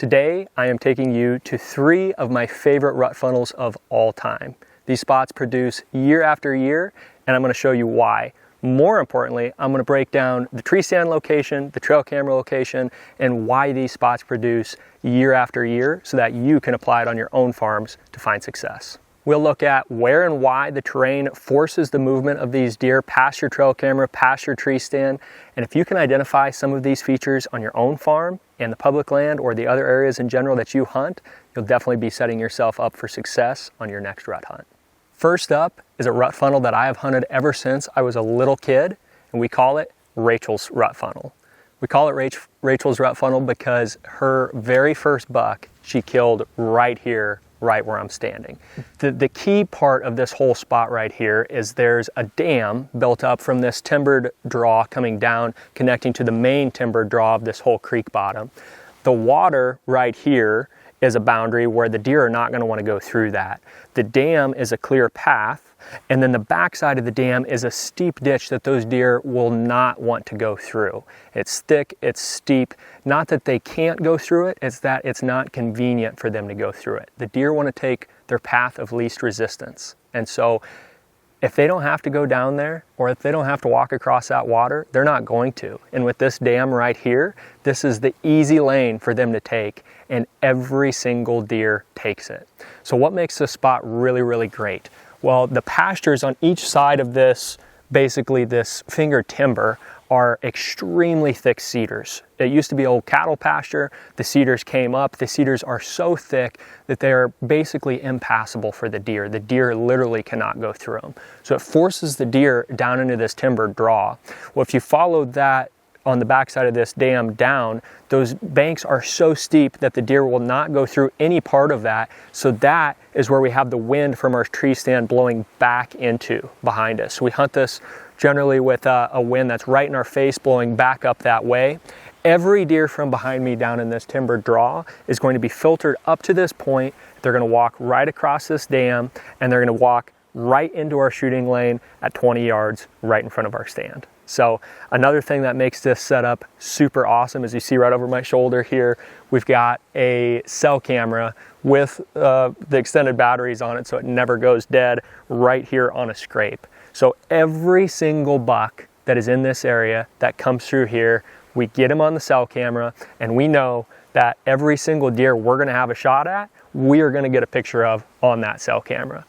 Today, I am taking you to 3 of my favorite rut funnels of all time. These spots produce year after year, and I'm going to show you why. More importantly, I'm going to break down the tree stand location, the trail camera location, and why these spots produce year after year so that you can apply it on your own farms to find success. We'll look at where and why the terrain forces the movement of these deer past your trail camera, past your tree stand, and if you can identify some of these features on your own farm and the public land or the other areas in general that you hunt, you'll definitely be setting yourself up for success on your next rut hunt. First up is a rut funnel that I have hunted ever since I was a little kid, and we call it Rachel's rut funnel. We call it Rachel's rut funnel because her very first buck she killed right here, right where I'm standing. The key part of this whole spot right here is there's a dam built up from this timbered draw coming down, connecting to the main timbered draw of this whole creek bottom. The water right here is a boundary where the deer are not going to want to go through that. The dam is a clear path, and then the backside of the dam is a steep ditch that those deer will not want to go through. It's thick, it's steep. Not that they can't go through it, it's that it's not convenient for them to go through it. The deer want to take their path of least resistance. And so if they don't have to go down there, or if they don't have to walk across that water, they're not going to. And with this dam right here, this is the easy lane for them to take, and every single deer takes it. So what makes this spot really, really great? Well, the pastures on each side of this, basically this finger timber, are extremely thick cedars. It used to be old cattle pasture. The cedars came up. The cedars are so thick that they're basically impassable for the deer. The deer literally cannot go through them. So it forces the deer down into this timbered draw. Well, if you follow that on the backside of this dam down, those banks are so steep that the deer will not go through any part of that. So that is where we have the wind from our tree stand blowing back into behind us. So we hunt this generally with a wind that's right in our face blowing back up that way. Every deer from behind me down in this timbered draw is going to be filtered up to this point. They're going to walk right across this dam, and they're going to walk right into our shooting lane at 20 yards right in front of our stand. So another thing that makes this setup super awesome, as you see right over my shoulder here, we've got a cell camera with the extended batteries on it so it never goes dead right here on a scrape. So every single buck that is in this area that comes through here, we get him on the cell camera, and we know that every single deer we're going to have a shot at, we are going to get a picture of on that cell camera.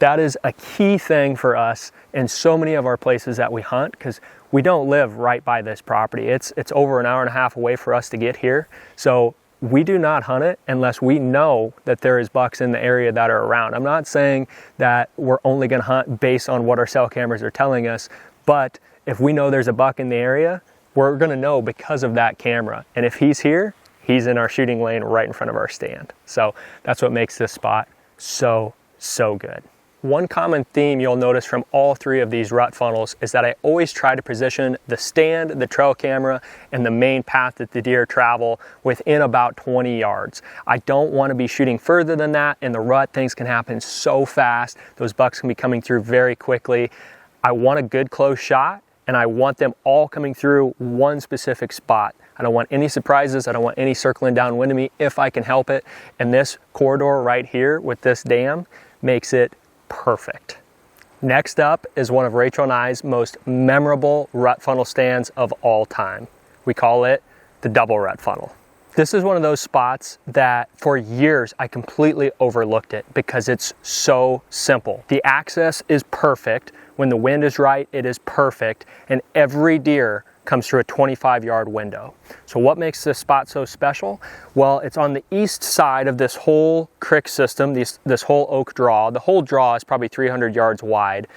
That is a key thing for us in so many of our places that we hunt, because we don't live right by this property. It's over an hour and a half away for us to get here. So we do not hunt it unless we know that there is bucks in the area that are around. I'm not saying that we're only going to hunt based on what our cell cameras are telling us, but if we know there's a buck in the area, we're going to know because of that camera. And if he's here, he's in our shooting lane right in front of our stand. So that's what makes this spot so good. One common theme you'll notice from all 3 of these rut funnels is that I always try to position the stand, the trail camera, and the main path that the deer travel within about 20 yards. I don't want to be shooting further than that. In the rut, things can happen so fast. Those bucks can be coming through very quickly. I want a good close shot, and I want them all coming through one specific spot. I don't want any surprises. I don't want any circling downwind of me if I can help it. And this corridor right here with this dam makes it perfect. Next up is one of Rachel and I's most memorable rut funnel stands of all time. We call it the double rut funnel. This is one of those spots that for years I completely overlooked it because it's so simple. The access is perfect. When the wind is right, it is perfect, and every deer comes through a 25-yard window. So what makes this spot so special? Well, it's on the east side of this whole creek system, this whole oak draw. The whole draw is probably 300 yards wide.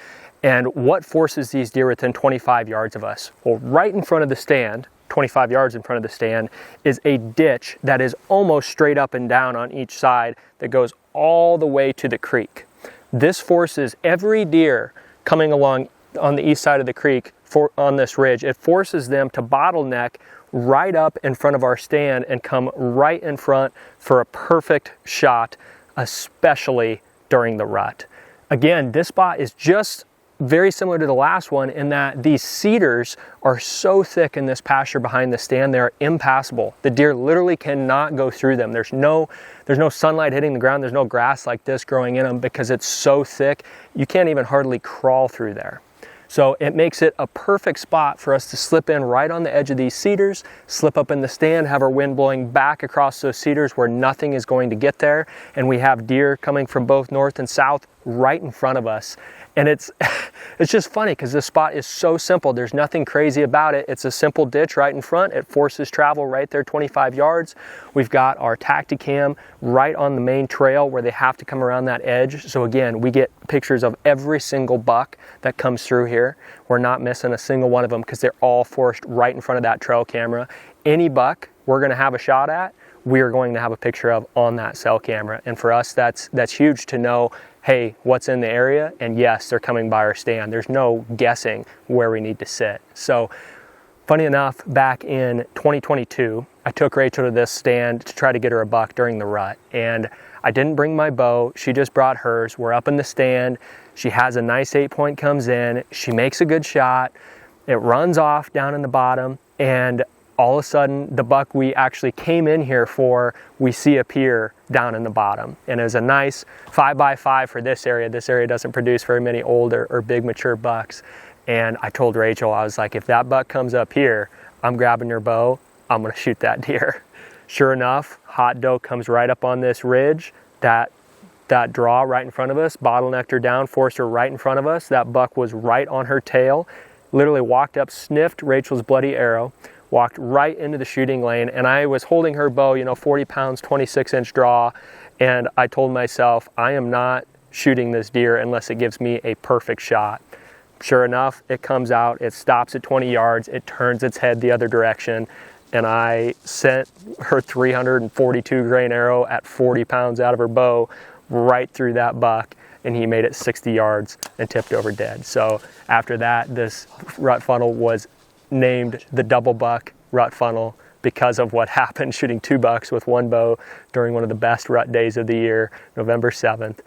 And what forces these deer within 25 yards of us? Well, right in front of the stand, 25 yards in front of the stand, is a ditch that is almost straight up and down on each side that goes all the way to the creek. This forces every deer coming along on the east side of the creek on this ridge, it forces them to bottleneck right up in front of our stand and come right in front for a perfect shot, especially during the rut. Again, this spot is just very similar to the last one in that these cedars are so thick in this pasture behind the stand, they're impassable. The deer literally cannot go through them. There's no sunlight hitting the ground, there's no grass like this growing in them because it's so thick, you can't even hardly crawl through there. So it makes it a perfect spot for us to slip in right on the edge of these cedars, slip up in the stand, have our wind blowing back across those cedars where nothing is going to get there, and we have deer coming from both north and south right in front of us. And it's just funny because this spot is so simple. There's nothing crazy about it. It's a simple ditch right in front. It forces travel right there 25 yards. We've got our Tacticam right on the main trail where they have to come around that edge. So again, we get pictures of every single buck that comes through here. We're not missing a single one of them because they're all forced right in front of that trail camera. Any buck we're going to have a shot at, we are going to have a picture of on that cell camera. And for us, that's huge to know, hey, what's in the area? And yes, they're coming by our stand. There's no guessing where we need to sit. So funny enough, back in 2022, I took Rachel to this stand to try to get her a buck during the rut. And I didn't bring my bow. She just brought hers. We're up in the stand. She has a nice 8-point, comes in. She makes a good shot. It runs off down in the bottom. And all of a sudden, the buck we actually came in here for, we see appear down in the bottom. And it was a nice 5x5 for this area. This area doesn't produce very many older or big mature bucks. And I told Rachel, I was like, if that buck comes up here, I'm grabbing your bow, I'm gonna shoot that deer. Sure enough, hot doe comes right up on this ridge, that draw right in front of us, bottlenecked her down, forced her right in front of us. That buck was right on her tail, literally walked up, sniffed Rachel's bloody arrow, walked right into the shooting lane, and I was holding her bow, 40 pounds, 26-inch draw, and I told myself, I am not shooting this deer unless it gives me a perfect shot. Sure enough, it comes out, it stops at 20 yards, it turns its head the other direction, and I sent her 342 grain arrow at 40 pounds out of her bow right through that buck, and he made it 60 yards and tipped over dead. So after that, this rut funnel was named the double buck rut funnel because of what happened shooting 2 bucks with 1 bow during one of the best rut days of the year, November 7th.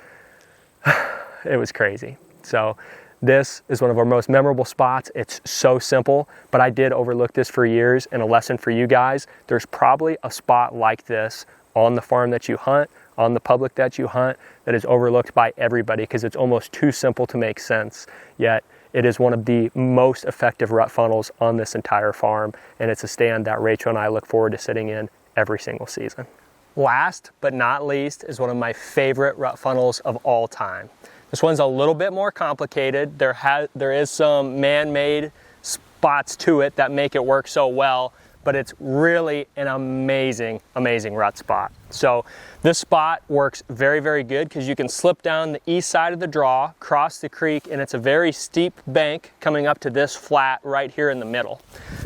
It was crazy. So this is one of our most memorable spots. It's so simple, but I did overlook this for years, and a lesson for you guys, there's probably a spot like this on the farm that you hunt, on the public that you hunt, that is overlooked by everybody because it's almost too simple to make sense. Yet it is one of the most effective rut funnels on this entire farm, and it's a stand that Rachel and I look forward to sitting in every single season. Last but not least is one of my favorite rut funnels of all time. This one's a little bit more complicated. There is some man-made spots to it that make it work so well, but it's really an amazing, amazing rut spot. So this spot works very, very good because you can slip down the east side of the draw, cross the creek, and it's a very steep bank coming up to this flat right here in the middle.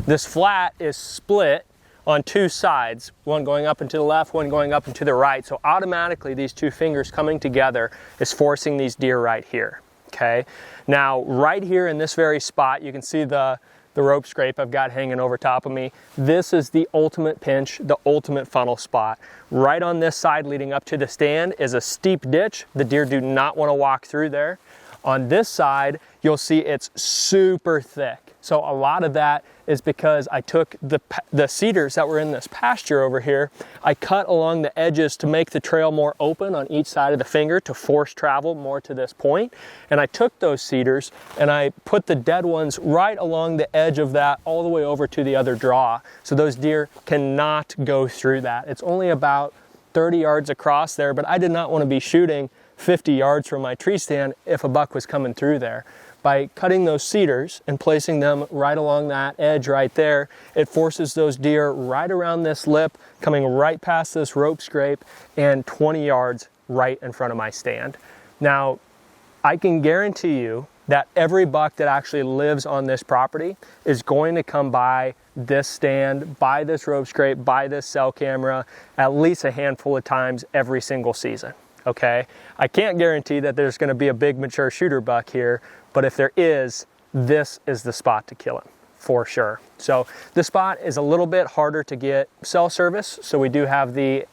This flat is split on 2 sides, one going up and to the left, one going up and to the right. So automatically these 2 fingers coming together is forcing these deer right here, okay? Now, right here in this very spot, you can see the rope scrape I've got hanging over top of me. This is the ultimate pinch, the ultimate funnel spot. Right on this side leading up to the stand is a steep ditch. The deer do not want to walk through there. On this side, you'll see it's super thick. So a lot of that is because I took the cedars that were in this pasture over here, I cut along the edges to make the trail more open on each side of the finger to force travel more to this point. And I took those cedars and I put the dead ones right along the edge of that all the way over to the other draw. So those deer cannot go through that. It's only about 30 yards across there, but I did not want to be shooting 50 yards from my tree stand if a buck was coming through there. By cutting those cedars and placing them right along that edge right there, it forces those deer right around this lip, coming right past this rope scrape and 20 yards right in front of my stand. Now, I can guarantee you that every buck that actually lives on this property is going to come by this stand, by this rope scrape, by this cell camera at least a handful of times every single season. Okay, I can't guarantee that there's going to be a big mature shooter buck here, but if there is, this is the spot to kill him for sure. So this spot is a little bit harder to get cell service, so we do have the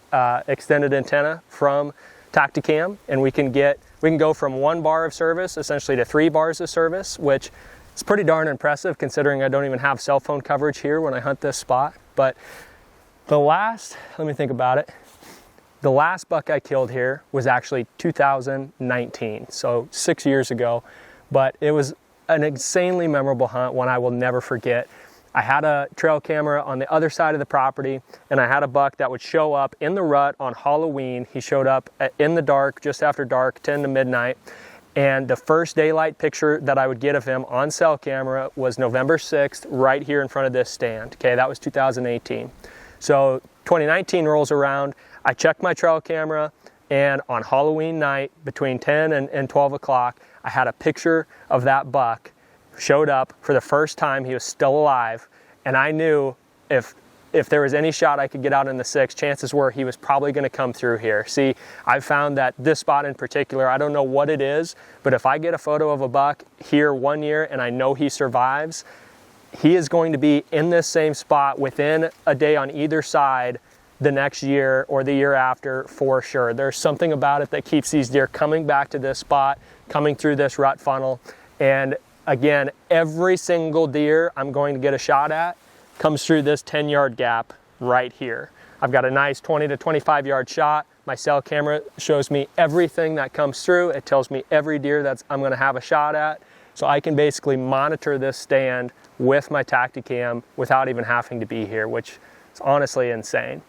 extended antenna from Tacticam, and we can get We can go from 1 bar of service essentially to 3 bars of service, which is pretty darn impressive considering I don't even have cell phone coverage here when I hunt this spot. But let me think about it. The last buck I killed here was actually 2019, so 6 years ago, but it was an insanely memorable hunt, one I will never forget. I had a trail camera on the other side of the property, and I had a buck that would show up in the rut on Halloween. He showed up in the dark, just after dark, 10 to midnight, and the first daylight picture that I would get of him on cell camera was November 6th, right here in front of this stand. Okay, that was 2018. So 2019 rolls around, I checked my trail camera, and on Halloween night, between 10 and 12 o'clock, I had a picture of that buck. Showed up for the first time. He was still alive, and I knew if there was any shot I could get out in the 6, chances were he was probably going to come through here. See, I found that this spot in particular, I don't know what it is, but if I get a photo of a buck here 1 year and I know he survives, he is going to be in this same spot within a day on either side the next year or the year after for sure. There's something about it that keeps these deer coming back to this spot, coming through this rut funnel. And again, every single deer I'm going to get a shot at comes through this 10-yard gap right here. I've got a nice 20 to 25-yard shot. My cell camera shows me everything that comes through. It tells me every deer that I'm going to have a shot at. So I can basically monitor this stand with my Tacticam without even having to be here, which is honestly insane.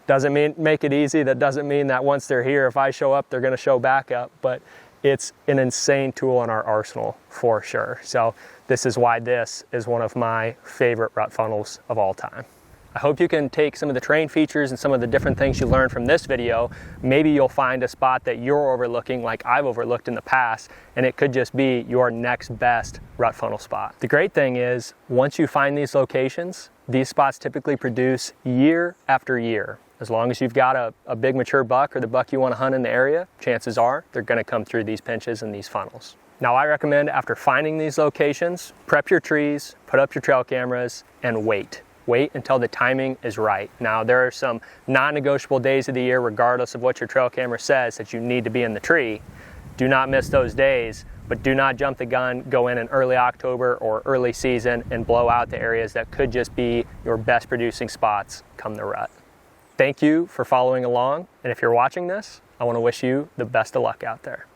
Doesn't mean make it easy. That doesn't mean that once they're here, if I show up, they're going to show back up. But it's an insane tool in our arsenal for sure. So this is why this is one of my favorite rut funnels of all time. I hope you can take some of the terrain features and some of the different things you learned from this video. Maybe you'll find a spot that you're overlooking like I've overlooked in the past, and it could just be your next best rut funnel spot. The great thing is, once you find these locations, these spots typically produce year after year. As long as you've got a big mature buck or the buck you want to hunt in the area, chances are they're going to come through these pinches and these funnels. Now I recommend after finding these locations, prep your trees, put up your trail cameras, and wait. Wait until the timing is right. Now there are some non-negotiable days of the year, regardless of what your trail camera says, that you need to be in the tree. Do not miss those days, but do not jump the gun, go in early October or early season and blow out the areas that could just be your best producing spots come the rut. Thank you for following along, and if you're watching this, I want to wish you the best of luck out there.